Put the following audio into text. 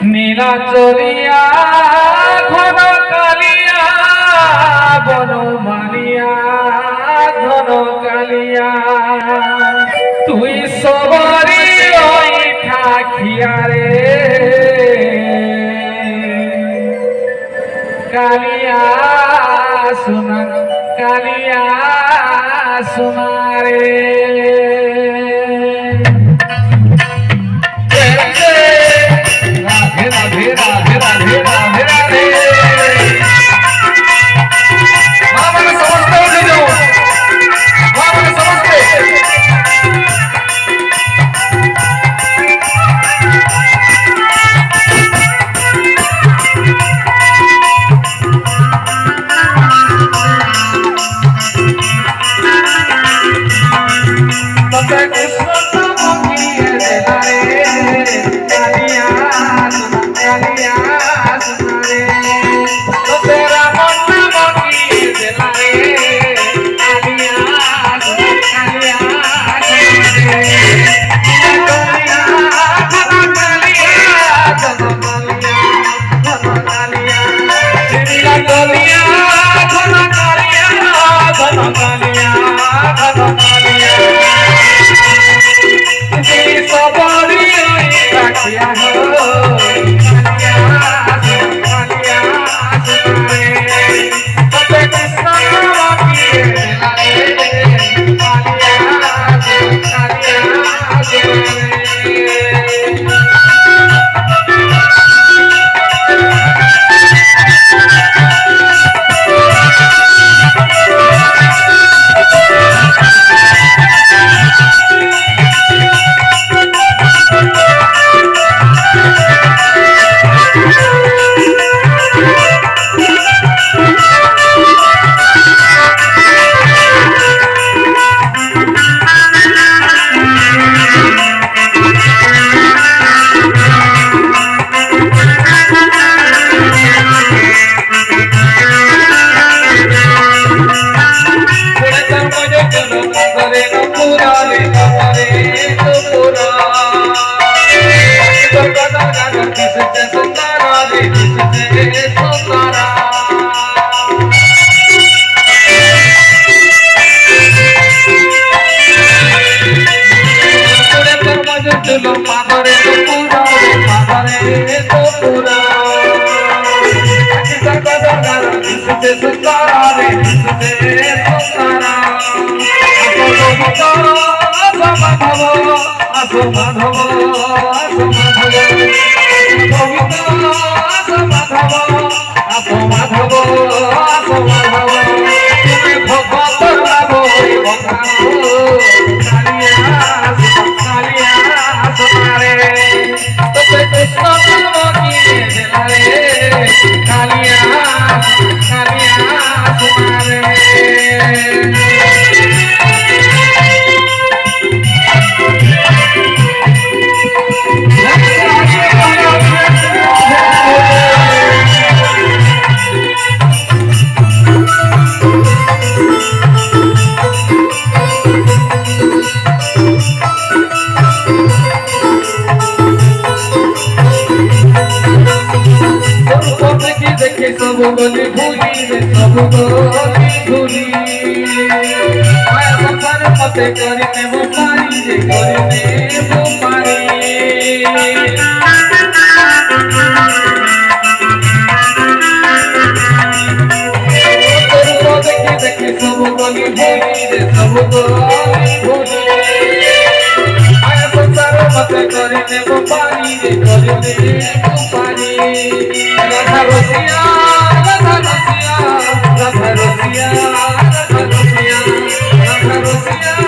নীলাচলিয়া ঘন কালিয়া বনমালিয়া ঘন কালিয়া তুই সবরি ওই ঠাকিয়া রে কালিয়া সোনা রে राधे राधे राधे राधे राधे मां मैंने समझते उठे जाओ मां मैंने समझते तब कृष्ण नाम की है कालिया कालिया सुनारे तो तेरा मन मंगी दिला रे कालिया कालिया सुनारे कालिया कालिया कालिया कालिया सब गली भूली रे सब गली भूली आया संसार पते करने वो पारी रे करने वो पारी तो देखे देखे सब गली भूली रे सब गली भूली आया संसार पते करने वो पारी रे करने वो पारी राधा रसिया राधा रसिया राधा रसिया राधा रसिया राधा रसिया